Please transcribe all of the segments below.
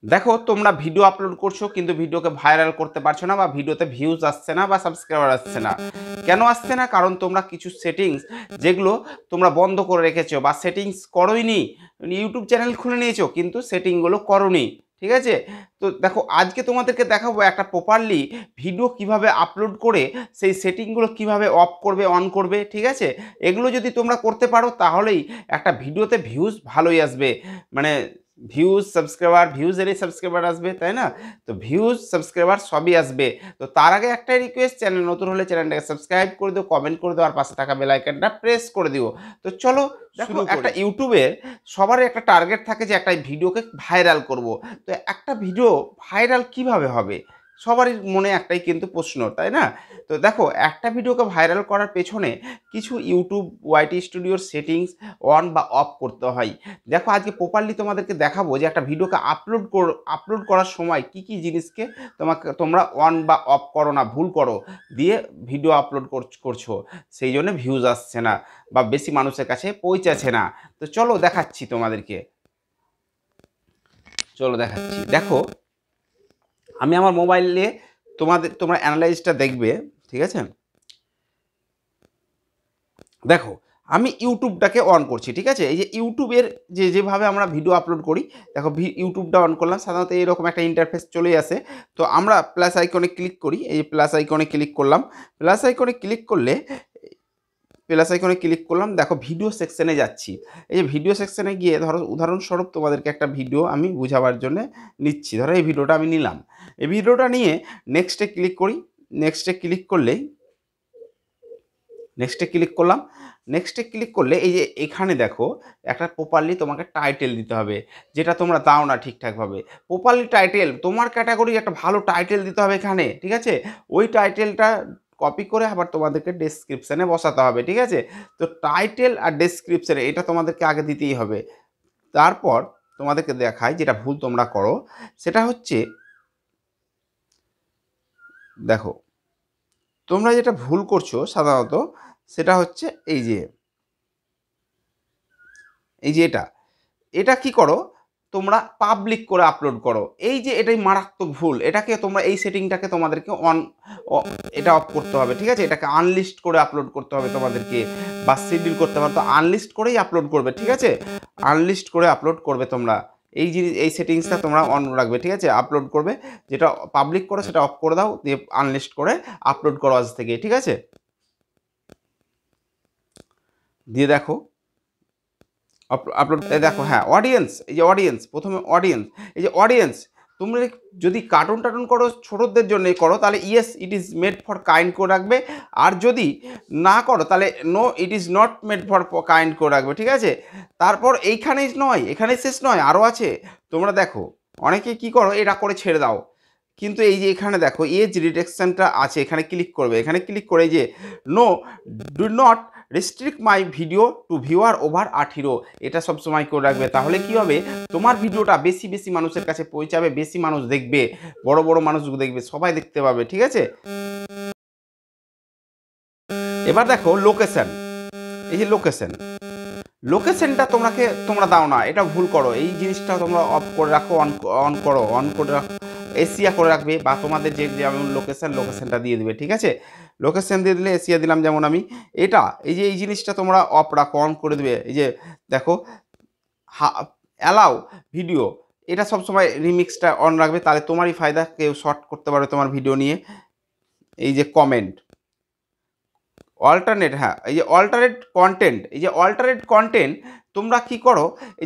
দেখো তোমরা video upload করছো কিন্তু ভিডিওকে ভাইরাল করতে পারছো না, বা ভিডিওতে ভিউজ আসছে না বা সাবস্ক্রাইবার আসছে না। কেন আসছে না? কারণ তোমরা কিছু সেটিংস যেগুলো তোমরা বন্ধ করে রেখেছো বা সেটিংস করোইনি। ইউটিউব চ্যানেল খুলে নিয়েছো কিন্তু সেটিংগুলো করোনি। ঠিক আছে? তো দেখো আজকে তোমাদেরকে দেখাবো একটা প্রপারলি ভিডিও কিভাবে আপলোড করে সেই সেটিংগুলো কিভাবে অফ করবে, অন করবে। ঠিক আছে? এগুলো যদি তোমরা করতে পারো তাহলেই একটা ভিডিওতে ভিউজ ভালোই আসবে। মানে ভিউজ এলেই সাবস্ক্রাইবার আসবে, তাই না? তো ভিউজ সাবস্ক্রাইবার সবই আসবে। তো তার আগে একটাই রিকোয়েস্ট, চ্যানেল নতুন হলে চ্যানেলটাকে সাবস্ক্রাইব করে দিও, কমেন্ট করে দিও, আর পাশে থাকা বেল আইকনটা প্রেস করে দিও। তো চলো দেখো, একটা ইউটিউবে সবারই একটা টার্গেট থাকে যে একটা ভিডিওকে ভাইরাল করব। তো একটা ভিডিও ভাইরাল কিভাবে হবে? সবারই মনে একটাই কিন্তু প্রশ্ন, তাই না? তো দেখো একটা ভিডিওকে ভাইরাল করার পেছনে কিছু ইউটিউব ওয়াইটি স্টুডিওর সেটিংস অন বা অফ করতে হয়। দেখো আজকে প্রপারলি তোমাদেরকে দেখাবো যে একটা ভিডিওকে আপলোড করার সময় কি কি জিনিসকে তোমরা অন বা অফ করো না, ভুল করো, দিয়ে ভিডিও আপলোড করছো, সেই জন্য ভিউজ আসছে না বা বেশি মানুষের কাছে পৌঁছাচ্ছে না। তো চলো দেখাচ্ছি তোমাদেরকে, চলো দেখাচ্ছি। দেখো আমি আমার মোবাইলে তোমরা অ্যানালাইজটা দেখবে। ঠিক আছে? দেখো আমি ইউটিউবটাকে অন করছি। ঠিক আছে? এই যে ইউটিউবের যেভাবে আমরা ভিডিও আপলোড করি, দেখো ইউটিউবটা অন করলাম, সাধারণত এরকম একটা ইন্টারফেস চলে আসে। তো আমরা প্লাস আইকনে ক্লিক করি, এই যে প্লাস আইকনে ক্লিক করলাম। প্লাস আইকনে ক্লিক করলে দেখো ভিডিও সেকশনে যাচ্ছি। এই যে ভিডিও সেকশনে গিয়ে ধরো উদাহরণস্বরূপ তোমাদেরকে একটা ভিডিও আমি বুঝাবার জন্য নিচ্ছি। ধরো এই ভিডিওটা আমি নিলাম, এই ভিডিওটা নিয়ে নেক্সটে ক্লিক করি। নেক্সটে ক্লিক করলেই নেক্সটে ক্লিক করলাম। নেক্সটে ক্লিক করলে এই যে এখানে দেখো একটা প্রপারলি তোমাকে টাইটেল দিতে হবে, যেটা তোমরা দাও না ঠিকঠাকভাবে। প্রপারলি টাইটেল, তোমার ক্যাটাগরি একটা ভালো টাইটেল দিতে হবে এখানে। ঠিক আছে? ওই টাইটেলটা কপি করে আবার তোমাদেরকে ডেসক্রিপশানে বসাতে হবে। ঠিক আছে? তো টাইটেল আর ডেসক্রিপশানে এটা তোমাদেরকে আগে দিতেই হবে। তারপর তোমাদেরকে দেখায় যেটা ভুল তোমরা করো, সেটা হচ্ছে দেখো তোমরা যেটা ভুল করছো সাধারণত, সেটা হচ্ছে এই যে এটা এটা কি করো, তোমরা পাবলিক করে আপলোড করো। এই যে এটাই মারাত্মক ভুল। এটাকে তোমরা এই সেটিংটাকে তোমাদেরকে এটা অফ করতে হবে। ঠিক আছে? এটাকে আনলিস্ট করে আপলোড করতে হবে তোমাদেরকে, বা শিডিউল করতে পারো। তো আনলিস্ট করেই আপলোড করবে। ঠিক আছে? আনলিস্ট করে আপলোড করবে তোমরা। এই সেটিংসটা তোমরা অন রাখবে। ঠিক আছে? আপলোড করবে, যেটা পাবলিক করো সেটা অফ করে দাও, দিয়ে আনলিস্ট করে আপলোড করো আজ থেকে। ঠিক আছে? দিয়ে দেখো আপলোড দেখো, হ্যাঁ অডিয়েন্স, এই যে অডিয়েন্স, প্রথমে অডিয়েন্স, এই যে অডিয়েন্স, তুমি যদি কার্টুন টার্টুন করো ছোটদের জন্যই করো তাহলে yes it is made for kind করে রাখবে। আর যদি না করো তাহলে no it is not made for kind করে রাখবে। ঠিক আছে? তারপর এইখানেই নয়, এখানেই শেষ নয়, আরও আছে। তোমরা দেখো অনেকে কি করো, এটা করে ছেড়ে দাও। কিন্তু এই যে এখানে দেখো এজ রিডাকশনটা আছে, এখানে ক্লিক করবে। এখানে ক্লিক করে এই যে no do not restrict my video to viewer over 18, এটা সবসময় করে রাখবে। তাহলে কি হবে, তোমার ভিডিওটা বেশি বেশি মানুষের কাছে পৌঁছাবে, বেশি মানুষ দেখবে, বড় বড় মানুষ দেখবে, সবাই দেখতে পাবে। ঠিক আছে? এবার দেখো লোকেশন, এই যে লোকেশন, লোকেশনটা তোমরা দাও না, এটা ভুল করো। এই জিনিসটা তোমরা অফ করে রাখো, অন করো, অন করে রাখো। এশিয়া করে রাখবে, বা তোমাদের যে যেমন লোকেশনটা দিয়ে দেবে। ঠিক আছে? লোকেশন দিয়ে দিলে এশিয়া দিলাম যেমন আমি। এটা এই জিনিসটা তোমরা অফ রাখো, অন করে দেবে। এই যে দেখো অ্যালাউ ভিডিও, এটা সবসময় রিমিক্সটা অন রাখবে, তাহলে তোমারই ফায়দা, কেউ শর্ট করতে পারবে তোমার ভিডিও নিয়ে। এই যে কমেন্ট অল্টারনেট, হ্যাঁ এই যে অল্টারেট কন্টেন্ট, এই যে অল্টারেট কন্টেন্ট তোমরা কি করো,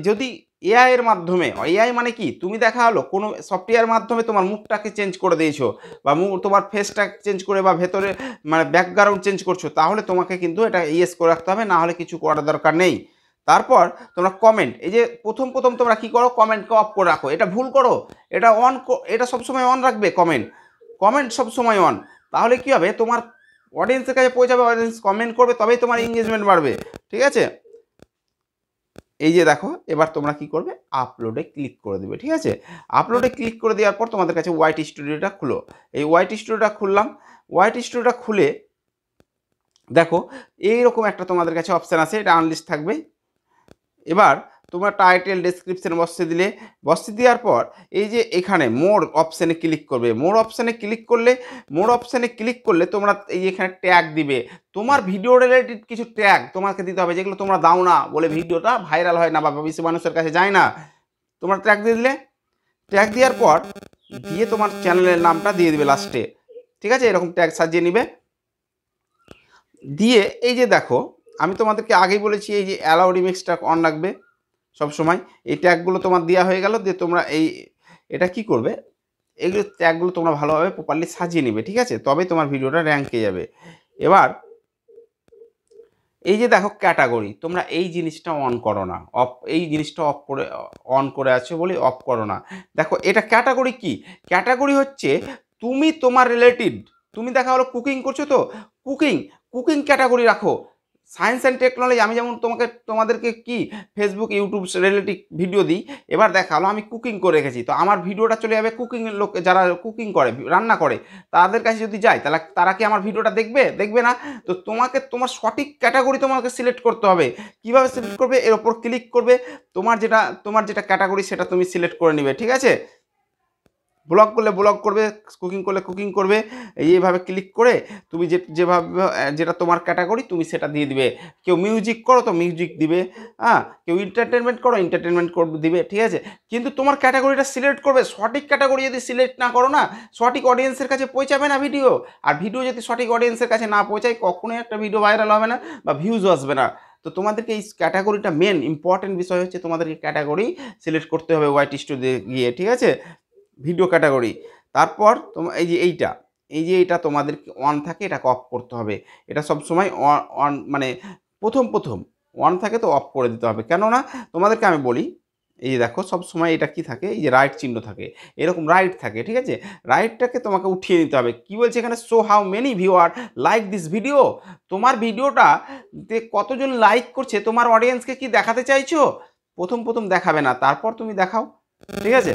যদি এআই এর মাধ্যমে, এআই মানে কি, তুমি দেখা হলো কোনো সফটওয়্যার মাধ্যমে তোমার মুখটাকে চেঞ্জ করে দিয়েছো, বা তোমার ফেসটা চেঞ্জ করে, বা ভেতরে মানে ব্যাকগ্রাউন্ড চেঞ্জ করছো, তাহলে তোমাকে কিন্তু এটা ইয়েস করে রাখতে হবে, না হলে কিছু করার দরকার নেই। তারপর তোমরা কমেন্ট, এই যে প্রথম তোমরা কি করো, কমেন্টকে অফ করে রাখো, এটা ভুল করো। এটা এটা সবসময় অন রাখবে, কমেন্ট সবসময় অন। তাহলে কি হবে, তোমার অডিয়েন্সের কাছে পৌঁছাবে, অডিয়েন্স কমেন্ট করবে, তবেই তোমার এঙ্গেজমেন্ট বাড়বে। ঠিক আছে? এই যে দেখো এবার তোমরা কি করবে, আপলোডে ক্লিক করে দেবে। ঠিক আছে? আপলোডে ক্লিক করে দেওয়ার পর তোমাদের কাছে ওয়াইটি স্টুডিওটা খুলো। এই ওয়াইটি স্টুডিওটা খুললাম। ওয়াইটি স্টুডিওটা খুলে দেখো এইরকম একটা তোমাদের কাছে অপশান আছে, এটা আনলিস্ট থাকবে। এবার তোমরা টাইটেল ডেসক্রিপশন বসে দেওয়ার পর এই যে এখানে মোর অপশানে ক্লিক করবে। মোর অপশানে ক্লিক করলে তোমরা এই যে এখানে ট্যাগ দিবে। তোমার ভিডিও রিলেটেড কিছু ট্যাগ তোমাকে দিতে হবে, যেগুলো তোমরা দাও না বলে ভিডিওটা ভাইরাল হয় না বা বেশি মানুষের কাছে যায় না। তোমরা ট্যাগ দিয়ে দিলে, ট্যাগ দেওয়ার পর দিয়ে তোমার চ্যানেলের নামটা দিয়ে দিবে লাস্টে, ঠিক আছে? এরকম ট্যাগ সাজিয়ে নিবে। দিয়ে এই যে দেখো, আমি তোমাদেরকে আগেই বলেছি এই যে অ্যালাউ রিমিক্সটা অন রাখবে সবসময়। এই ট্যাগগুলো তোমার দেওয়া হয়ে গেল। দিয়ে তোমরা এটা কি করবে, এইগুলো ট্যাগগুলো তোমরা ভালোভাবে প্রপারলি সাজিয়ে নিবে, ঠিক আছে? তবে তোমার ভিডিওটা র্যাঙ্কে যাবে। এবার এই যে দেখো ক্যাটাগরি, তোমরা এই জিনিসটা অন করো না, এই জিনিসটা অন করে আছো বলে অফ করো না। দেখো এটা ক্যাটাগরি কি, ক্যাটাগরি হচ্ছে তুমি তোমার রিলেটেড, তুমি দেখা হলো কুকিং করছো তো কুকিং ক্যাটাগরি রাখো। সায়েন্স অ্যান্ড টেকনোলজি, আমি যেমন তোমাদেরকে কি ফেসবুক ইউটিউব রিলেটিভ ভিডিও দিই, এবার দেখা হলো আমি কুকিং করে রেখেছি, তো আমার ভিডিওটা চলে যাবে কুকিংয়ের লোক, যারা কুকিং করে রান্না করে তাদের কাছে যদি যায়, তাহলে তারা কি আমার ভিডিওটা দেখবে না। তো তোমাকে তোমার সঠিক ক্যাটাগরি তোমাকে সিলেক্ট করতে হবে। কিভাবে সিলেক্ট করবে, এর ওপর ক্লিক করবে, তোমার যেটা ক্যাটাগরি সেটা তুমি সিলেক্ট করে নেবে, ঠিক আছে? ব্লগ করলে ব্লগ করবে, কুকিং করলে কুকিং করবে। এইভাবে ক্লিক করে তুমি যেভাবে যেটা তোমার ক্যাটাগরি তুমি সেটা দিয়ে দিবে। কেউ মিউজিক করো তো মিউজিক দিবে, হ্যাঁ, কেউ এন্টারটেনমেন্ট করো এন্টারটেনমেন্ট দিবে, ঠিক আছে? কিন্তু তোমার ক্যাটাগরিটা সিলেক্ট করবে। সঠিক ক্যাটাগরি যদি সিলেক্ট না করো না, সঠিক অডিয়েন্সের কাছে পৌঁছাবে না ভিডিও। আর ভিডিও যদি সঠিক অডিয়েন্সের কাছে না পৌঁছায়, কখনোই একটা ভিডিও ভাইরাল হবে না বা ভিউজও আসবে না। তো তোমাদেরকে এই ক্যাটাগরিটা মেন ইম্পর্টেন্ট বিষয় হচ্ছে, তোমাদেরকে ক্যাটাগরি সিলেক্ট করতে হবে ওয়াইট স্টুডিও গিয়ে, ঠিক আছে? Video category. তারপর তোমার এই যে এইটা তোমাদের অন থাকে, এটাকে অফ করতে হবে। এটা সবসময় অন মানে প্রথম অন থাকে তো অফ করে দিতে হবে। কেননা তোমাদেরকে আমি বলি, এই যে দেখো সবসময় এটা কি থাকে, এই যে রাইট চিহ্ন থাকে, এরকম রাইট থাকে, ঠিক আছে? রাইটটাকে তোমাকে উঠিয়ে নিতে হবে। কি বলছে এখানে, show how many viewer like this video. তোমার ভিডিওটা কতজন লাইক করছে, তোমার অডিয়েন্সকে কি দেখাতে চাইছো? প্রথম দেখাবে না, তারপর তুমি দেখাও, ঠিক আছে?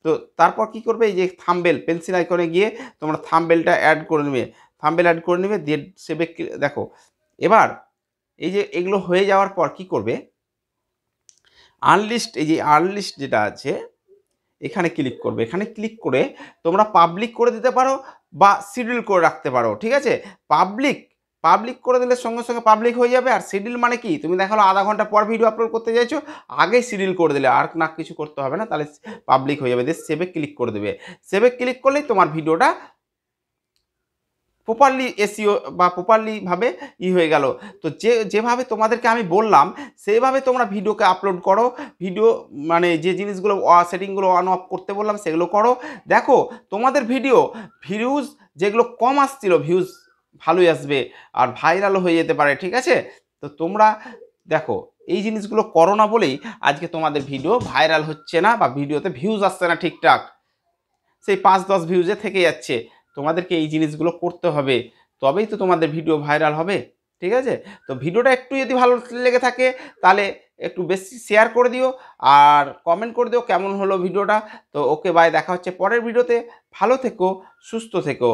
তো তারপর কি করবে, এই যে থাম্বনেল পেন্সিল আইকনে গিয়ে তোমরা থাম্বনেলটা অ্যাড করে নেবে, দিয়ে সেভে দেখো। এবার এই যে এগুলো হয়ে যাওয়ার পর কি করবে, আনলিস্ট, এই যে আনলিস্ট যেটা আছে এখানে ক্লিক করবে। এখানে ক্লিক করে তোমরা পাবলিক করে দিতে পারো বা শিডিউল করে রাখতে পারো, ঠিক আছে? পাবলিক করে দিলে সঙ্গে সঙ্গে পাবলিক হয়ে যাবে। আর শিডিউল মানে কি, তুমি দেখালো আধা ঘন্টা পর ভিডিও আপলোড করতে চাইছো, আগেই শিডিউল করে দিলে, আর না কিছু করতে হবে না, তাহলে পাবলিক হয়ে যাবে। দিয়ে সেভে ক্লিক করে দেবে। সেভে ক্লিক করলেই তোমার ভিডিওটা প্রপারলি এসইও বা প্রপারলিভাবে হয়ে গেল। তো যেভাবে তোমাদেরকে আমি বললাম সেইভাবে তোমরা ভিডিওকে আপলোড করো। ভিডিও মানে যে জিনিসগুলো সেটিংগুলো অন অফ করতে বললাম সেগুলো করো। দেখো তোমাদের ভিউজ যেগুলো কম আসছিল, ভিউজ ভালোই আসবে আর ভাইরালও হয়ে যেতে পারে, ঠিক আছে? তো তোমরা দেখো এই জিনিসগুলো করো না বলেই আজকে তোমাদের ভিডিও ভাইরাল হচ্ছে না বা ভিডিওতে ভিউজ আসছে না ঠিকঠাক, সেই 5-10 ভিউজে থেকে যাচ্ছে। তোমাদেরকে এই জিনিসগুলো করতে হবে, তবেই তো তোমাদের ভিডিও ভাইরাল হবে, ঠিক আছে? তো ভিডিওটা একটু যদি ভালো লেগে থাকে তাহলে একটু বেশি শেয়ার করে দিও আর কমেন্ট করে দিও কেমন হলো ভিডিওটা। তো ওকে বাই, দেখা হচ্ছে পরের ভিডিওতে। ভালো থেকো, সুস্থ থেকো।